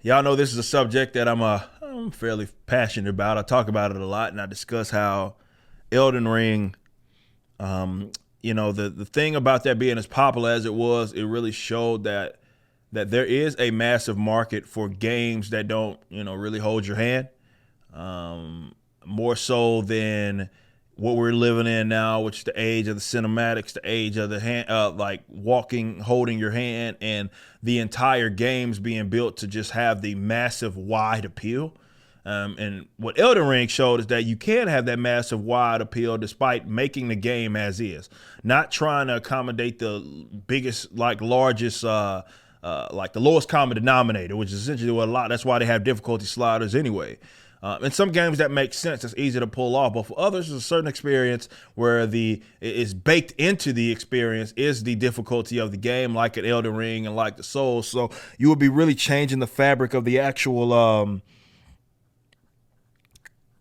Y'all know this is a subject that I'm fairly passionate about. I talk about it a lot, and I discuss how Elden Ring, the thing about that being as popular as it was, it really showed that there is a massive market for games that don't, really hold your hand. More so than what we're living in now, which is the age of the cinematics, the age of the hand, like walking, holding your hand, and the entire games being built to just have the massive wide appeal. And what Elden Ring showed is that you can have that massive wide appeal despite making the game as is, not trying to accommodate the biggest, largest, like the lowest common denominator, which is essentially what a lot. That's why they have difficulty sliders anyway. In some games that makes sense, it's easy to pull off, but for others, there's a certain experience where the is baked into the experience is the difficulty of the game, like at Elden Ring and like the Souls. So you would be really changing the fabric of the actual,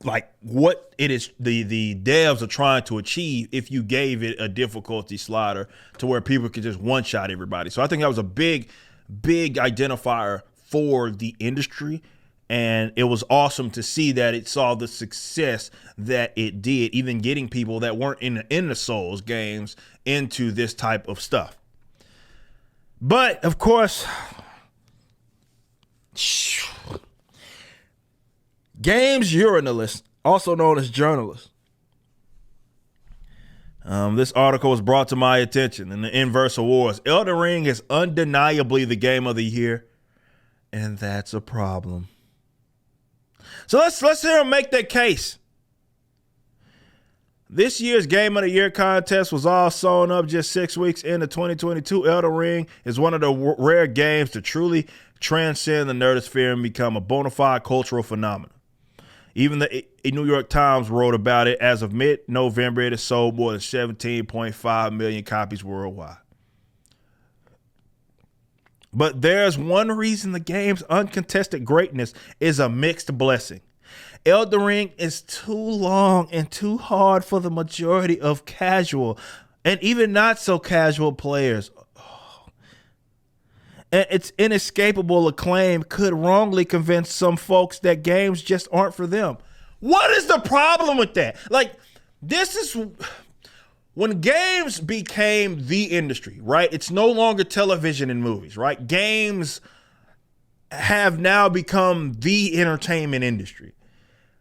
like what it is the devs are trying to achieve if you gave it a difficulty slider to where people could just one shot everybody. So I think that was a big identifier for the industry. And it was awesome to see that it saw the success that it did, even getting people that weren't in the Souls games into this type of stuff. But of course, games journalists, also known as journalists. This article was brought to my attention in the Inverse Awards. Elden Ring is undeniably the game of the year, and that's a problem. So let's hear him make that case. This year's Game of the Year contest was all sewn up just 6 weeks into 2022. Elden Ring is one of the rare games to truly transcend the nerdosphere and become a bona fide cultural phenomenon. Even the New York Times wrote about it. As of mid-November, it has sold more than 17.5 million copies worldwide. But there's one reason the game's uncontested greatness is a mixed blessing. Elden Ring is too long and too hard for the majority of casual and even not so casual players. And its inescapable acclaim could wrongly convince some folks that games just aren't for them. What is the problem with that? This is when games became the industry, right? It's no longer television and movies, right? Games have now become the entertainment industry.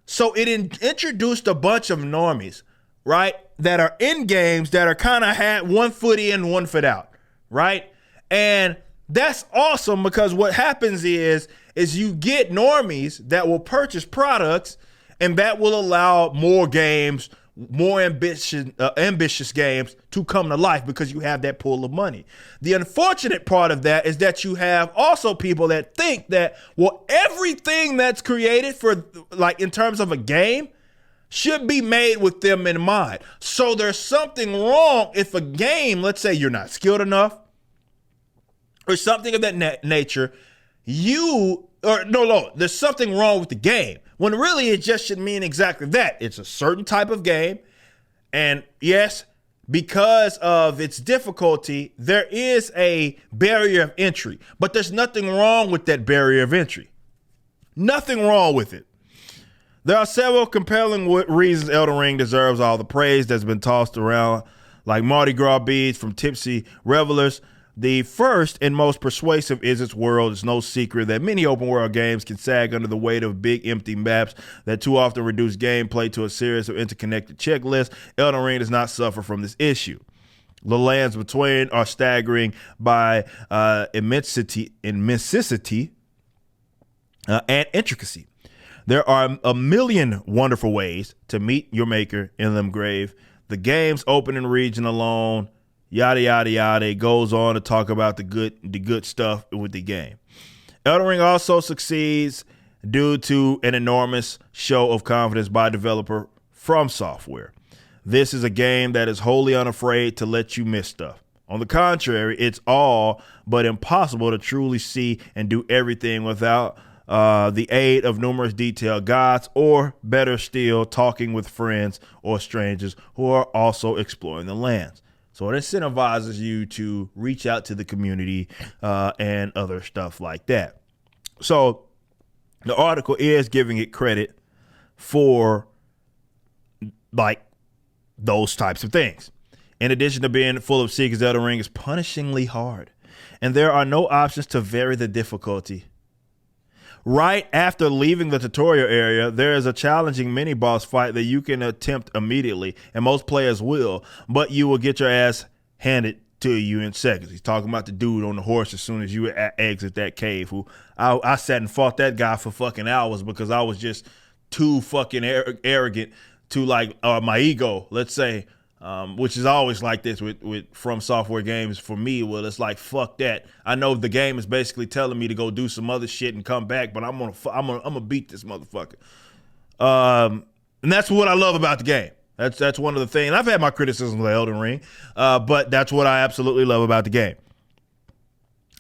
So it introduced a bunch of normies, right? That are in games that are kind of had one foot in, one foot out, right? And that's awesome because what happens is you get normies that will purchase products and that will allow more games, more ambitious games to come to life because you have that pool of money. The unfortunate part of that is that you have also people that think that, well, everything that's created for in terms of a game should be made with them in mind. So there's something wrong if a game, let's say you're not skilled enough or something of that nature, there's something wrong with the game. When really it just should mean exactly that. It's a certain type of game. And yes, because of its difficulty, there is a barrier of entry. But there's nothing wrong with that barrier of entry. Nothing wrong with it. There are several compelling reasons Elden Ring deserves all the praise that's been tossed around like Mardi Gras beads from tipsy revelers. The first and most persuasive is its world. It's no secret that many open world games can sag under the weight of big empty maps that too often reduce gameplay to a series of interconnected checklists. Elden Ring does not suffer from this issue. The lands between are staggering by immensity and intricacy. There are a million wonderful ways to meet your maker in Limgrave. The game's opening region alone, yada, yada, yada. It goes on to talk about the good stuff with the game. Elden Ring also succeeds due to an enormous show of confidence by developer From Software. This is a game that is wholly unafraid to let you miss stuff. On the contrary, it's all but impossible to truly see and do everything without the aid of numerous detailed guides, or better still, talking with friends or strangers who are also exploring the lands. So it incentivizes you to reach out to the community and other stuff like that. So The article is giving it credit for like those types of things. In addition to being full of secrets, Elden Ring is punishingly hard, and there are no options to vary the difficulty. Right after leaving the tutorial area, there is a challenging mini-boss fight that you can attempt immediately, and most players will, but you will get your ass handed to you in seconds. He's talking about the dude on the horse as soon as you exit that cave, who I sat and fought that guy for fucking hours because I was just too fucking arrogant to like my ego, let's say, which is always like this with From Software games for me. Well, it's like, fuck that. I know the game is basically telling me to go do some other shit and come back, but I'm gonna beat this motherfucker. And that's what I love about the game. That's one of the things. I've had my criticisms of Elden Ring, but that's what I absolutely love about the game.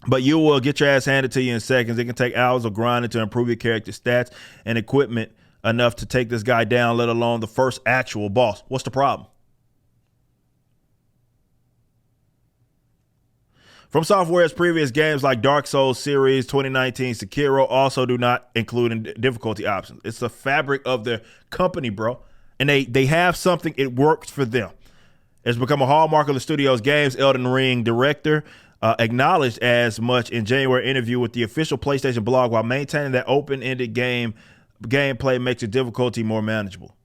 But you will get your ass handed to you in seconds. It can take hours of grinding to improve your character stats and equipment enough to take this guy down, let alone the first actual boss. What's the problem? From Software's previous games like Dark Souls series, 2019 Sekiro also do not include difficulty options. It's the fabric of their company, bro. And they have something, it works for them. It's become a hallmark of the studio's games. Elden Ring director acknowledged as much in January interview with the official PlayStation blog, while maintaining that open-ended gameplay makes the difficulty more manageable.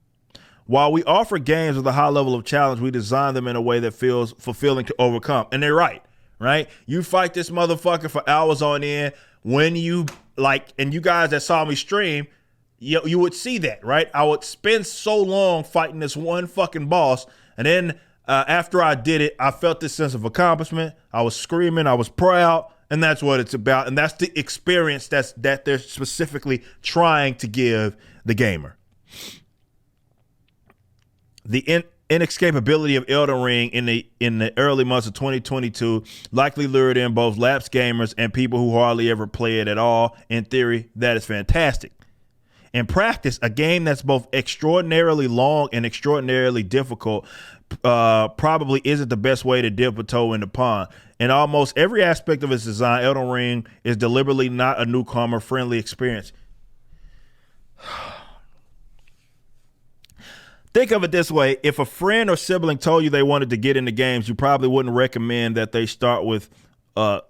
While we offer games with a high level of challenge, we design them in a way that feels fulfilling to overcome. And they're right? You fight this motherfucker for hours on end. When you and you guys that saw me stream, you would see that, right? I would spend so long fighting this one fucking boss, and then after I did it, I felt this sense of accomplishment. I was screaming, I was proud, and that's what it's about. And that's the experience that they're specifically trying to give the gamer. The inescapability of Elden Ring in the early months of 2022 likely lured in both lapsed gamers and people who hardly ever play it at all. In theory, that is fantastic. In practice, a game that's both extraordinarily long and extraordinarily difficult probably isn't the best way to dip a toe in the pond. In almost every aspect of its design, Elden Ring is deliberately not a newcomer-friendly experience. Think of it this way. If a friend or sibling told you they wanted to get into games, you probably wouldn't recommend that they start with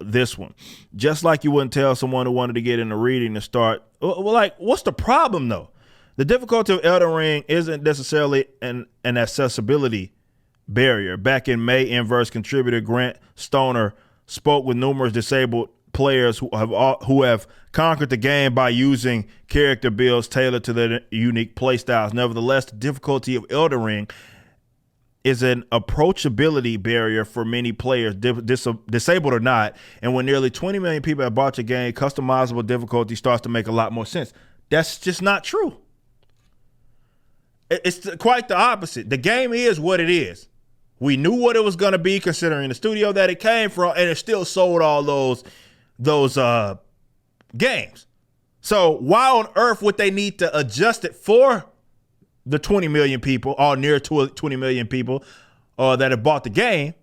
this one. Just like you wouldn't tell someone who wanted to get into reading to start. Well, like, what's the problem, though? The difficulty of Elden Ring isn't necessarily an accessibility barrier. Back in May, Inverse contributor Grant Stoner spoke with numerous disabled players who have conquered the game by using character builds tailored to their unique playstyles. Nevertheless, the difficulty of Elden Ring is an approachability barrier for many players, disabled or not. And when nearly 20 million people have bought your game, customizable difficulty starts to make a lot more sense. That's just not true. It's quite the opposite. The game is what it is. We knew what it was going to be considering the studio that it came from, and it still sold all those games. So why on earth would they need to adjust it for the 20 million people, or near 20 million people that have bought the game,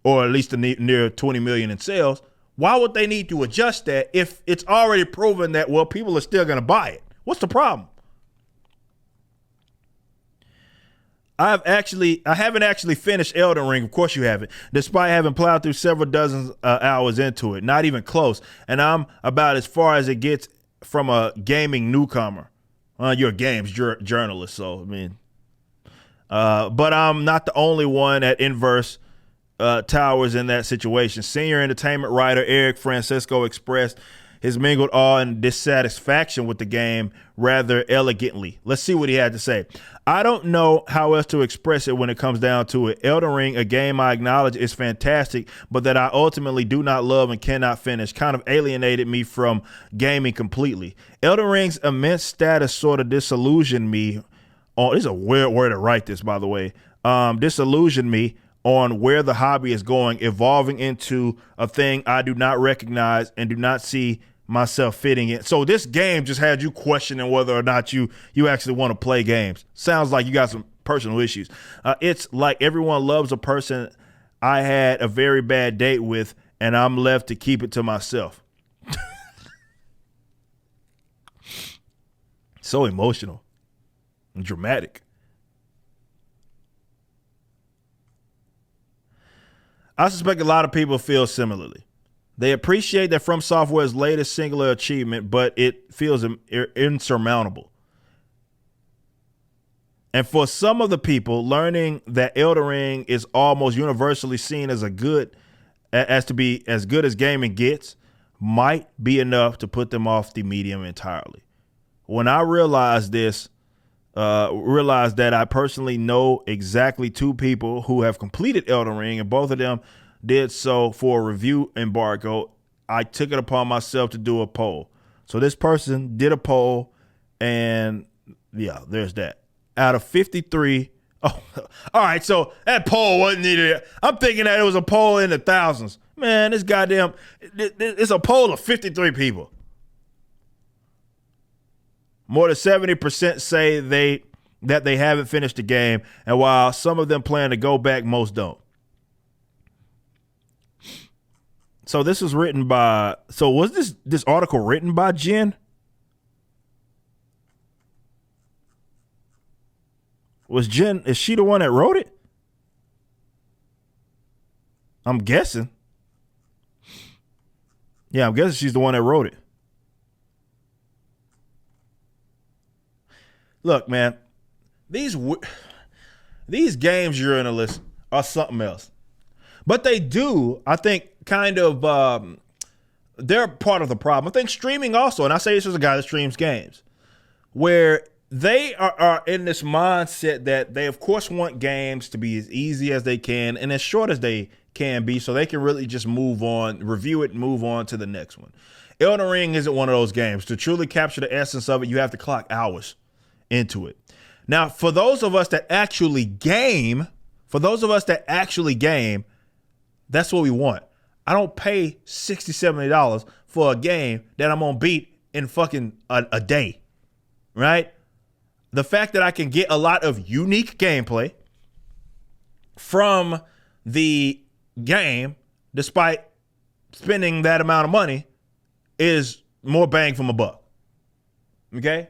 or at least near 20 million in sales? Why would they need to adjust that if it's already proven that, well, people are still going to buy it? What's the problem? I haven't actually finished Elden Ring. Of course you haven't, despite having plowed through several dozen hours into it. Not even close. And I'm about as far as it gets from a gaming newcomer. You're a games journalist, so I mean. But I'm not the only one at Inverse Towers in that situation. Senior entertainment writer Eric Francisco expressed his mingled awe and dissatisfaction with the game rather elegantly. Let's see what he had to say. I don't know how else to express it when it comes down to it. Elden Ring, a game I acknowledge is fantastic, but that I ultimately do not love and cannot finish, kind of alienated me from gaming completely. Elden Ring's immense status sort of disillusioned me. This is a weird way to write this, by the way. Disillusioned me on where the hobby is going, evolving into a thing I do not recognize and do not see myself fitting in. So this game just had you questioning whether or not you actually want to play games. Sounds like you got some personal issues. It's like everyone loves a person I had a very bad date with, and I'm left to keep it to myself. So emotional and dramatic. I suspect a lot of people feel similarly. They appreciate that From Software's latest singular achievement, but it feels insurmountable. And for some of the people, learning that Elden Ring is almost universally seen as to be as good as gaming gets might be enough to put them off the medium entirely. When I realized this, realized that I personally know exactly two people who have completed Elden Ring, and both of them did so for a review embargo, I took it upon myself to do a poll. So this person did a poll, and yeah, there's that. Out of 53, oh, all right, so that poll wasn't needed. I'm thinking that it was a poll in the thousands. Man, it's a poll of 53 people. More than 70% say that they haven't finished the game, and while some of them plan to go back, most don't. So this was written by, so was this article written by Jen? Is she the one that wrote it? I'm guessing. Yeah, I'm guessing she's the one that wrote it. Look, man, these games journalists are something else. But they do, I think, kind of, they're part of the problem. I think streaming also, and I say this as a guy that streams games, where they are in this mindset that they, of course, want games to be as easy as they can and as short as they can be so they can really just move on, review it, and move on to the next one. Elden Ring isn't one of those games. To truly capture the essence of it, you have to clock hours into it. Now, for those of us that actually game, that's what we want. I don't pay $60, $70 for a game that I'm going to beat in fucking a day, right? The fact that I can get a lot of unique gameplay from the game, despite spending that amount of money, is more bang for my buck. Okay?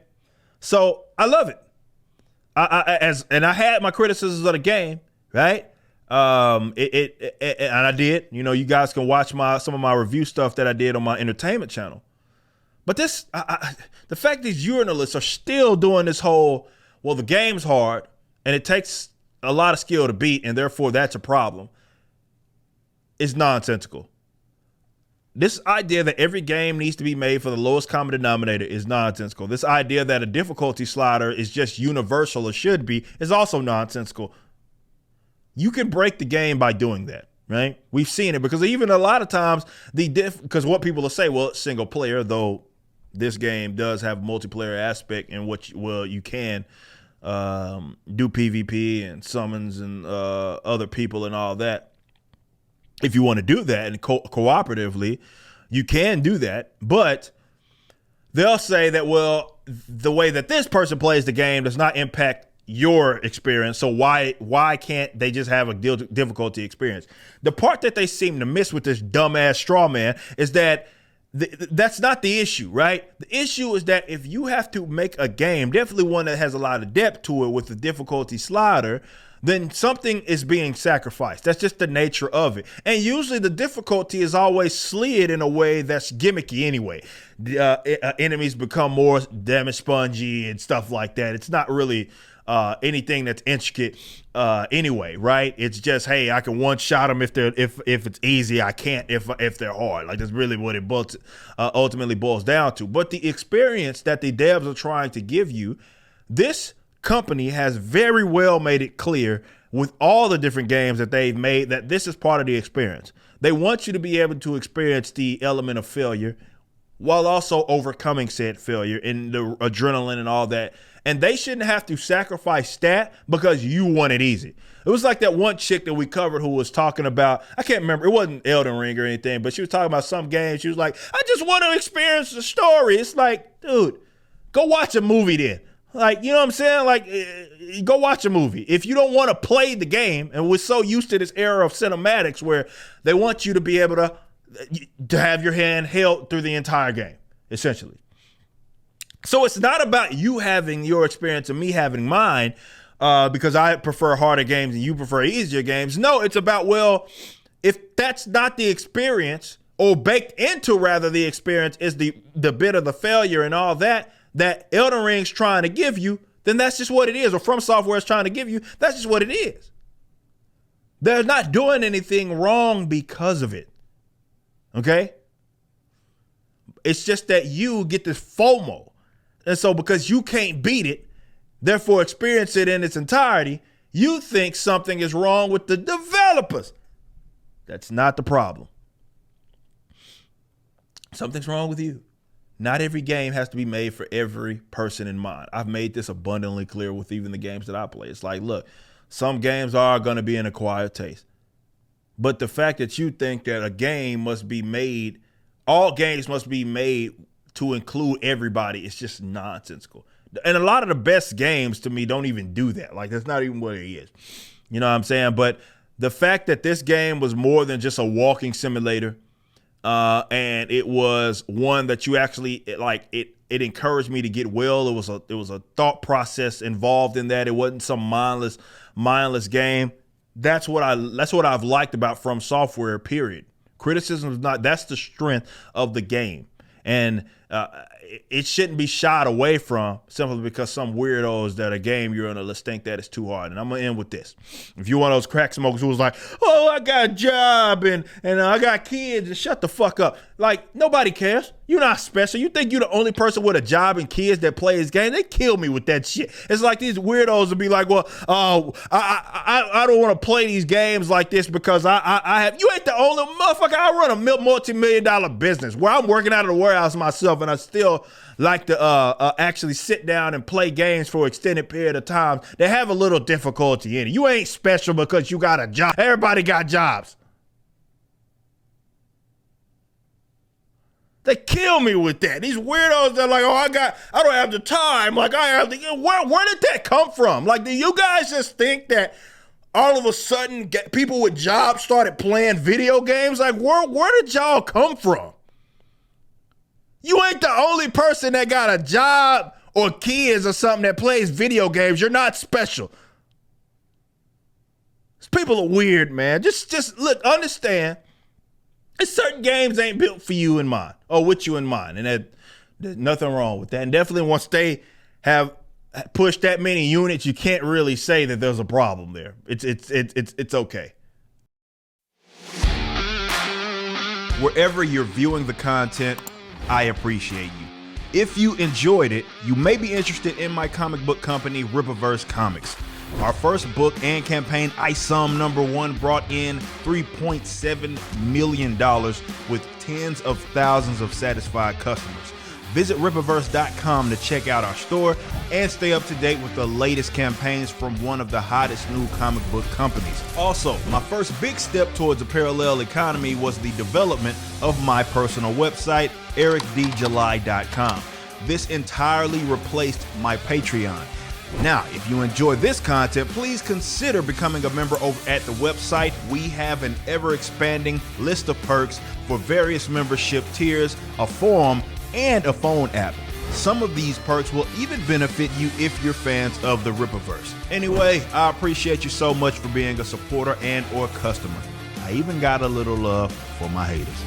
So I love it. And I had my criticisms of the game, right? And I did. You know, you guys can watch some of my review stuff that I did on my entertainment channel. But the fact these journalists are still doing this whole, well, the game's hard and it takes a lot of skill to beat, and therefore that's a problem, is nonsensical. This idea that every game needs to be made for the lowest common denominator is nonsensical. This idea that a difficulty slider is just universal or should be is also nonsensical. You can break the game by doing that, right? We've seen it because even a lot of times because what people will say, well, it's single player, though this game does have a multiplayer aspect in which, well, you can do PvP and summons and other people and all that. If you want to do that and cooperatively, you can do that. But they'll say that, well, the way that this person plays the game does not impact your experience. So why can't they just have a difficulty experience? The part that they seem to miss with this dumbass straw man is that that's not the issue, right? The issue is that if you have to make a game, definitely one that has a lot of depth to it with the difficulty slider, then something is being sacrificed. That's just the nature of it. And usually the difficulty is always slid in a way that's gimmicky anyway. Enemies become more damage spongy and stuff like that. It's not really anything that's intricate anyway, right? It's just, hey, I can one-shot them if it's easy. I can't if they're hard. Like, that's really what it ultimately boils down to. But the experience that the devs are trying to give you, this company has very well made it clear with all the different games that they've made that this is part of the experience. They want you to be able to experience the element of failure while also overcoming said failure and the adrenaline and all that. And they shouldn't have to sacrifice stat because you want it easy. It was like that one chick that we covered who was talking about, I can't remember, it wasn't Elden Ring or anything, but she was talking about some game. She was like, I just want to experience the story. It's like, dude, go watch a movie then. Like, you know what I'm saying? Like, go watch a movie. If you don't want to play the game, and we're so used to this era of cinematics where they want you to be able to have your hand held through the entire game, essentially. So it's not about you having your experience and me having mine, because I prefer harder games and you prefer easier games. No, it's about, well, if that's not the experience, or baked into rather the experience is the bit of the failure and all that Elden Ring's trying to give you, then that's just what it is. Or From Software is trying to give you, that's just what it is. They're not doing anything wrong because of it. Okay? It's just that you get this FOMO. And so because you can't beat it, therefore experience it in its entirety, you think something is wrong with the developers. That's not the problem. Something's wrong with you. Not every game has to be made for every person in mind. I've made this abundantly clear with even the games that I play. It's like, look, some games are going to be an acquired taste. But the fact that you think that a game must be made, all games must be made to include everybody, is just nonsensical. And a lot of the best games to me don't even do that. Like, that's not even what it is. You know what I'm saying? But the fact that this game was more than just a walking simulator, and it was one that you actually it encouraged me to get well. It was a thought process involved in that. It wasn't some mindless game. That's what I've liked about From Software, period. Criticism is not, that's the strength of the game. And it shouldn't be shied away from simply because some weirdos that a game you're on a list think that it's too hard. And I'm going to end with this. If you're one of those crack smokers who was like, oh, I got a job and I got kids, and shut the fuck up. Like, nobody cares. You're not special. You think you're the only person with a job and kids that play this game? They kill me with that shit. It's like these weirdos would be like, well, I don't want to play these games like this because I have, you ain't the only motherfucker. I run a multi-million-dollar business where I'm working out of the warehouse myself, and I still like to actually sit down and play games for an extended period of time. They have a little difficulty in it. You ain't special because you got a job. Everybody got jobs. They kill me with that. These weirdos that are like, oh, I don't have the time. Like, I have the, where did that come from? Like, do you guys just think that all of a sudden people with jobs started playing video games? Like, where did y'all come from? You ain't the only person that got a job or kids or something that plays video games. You're not special. These people are weird, man. Just look, understand. Certain games ain't built for you in mind or with you in mind. And there's nothing wrong with that. And definitely once they have pushed that many units, you can't really say that there's a problem there. It's okay. Wherever you're viewing the content, I appreciate you. If you enjoyed it, you may be interested in my comic book company, Rippaverse Comics. Our first book and campaign, ISOM #1, brought in $3.7 million with tens of thousands of satisfied customers. Visit Rippaverse.com to check out our store and stay up to date with the latest campaigns from one of the hottest new comic book companies. Also, my first big step towards a parallel economy was the development of my personal website, ericdjuly.com. This entirely replaced my Patreon. Now, if you enjoy this content, please consider becoming a member over at the website. We have an ever-expanding list of perks for various membership tiers, a forum, and a phone app. Some of these perks will even benefit you if you're fans of the Rippaverse. Anyway, I appreciate you so much for being a supporter and or customer. I even got a little love for my haters.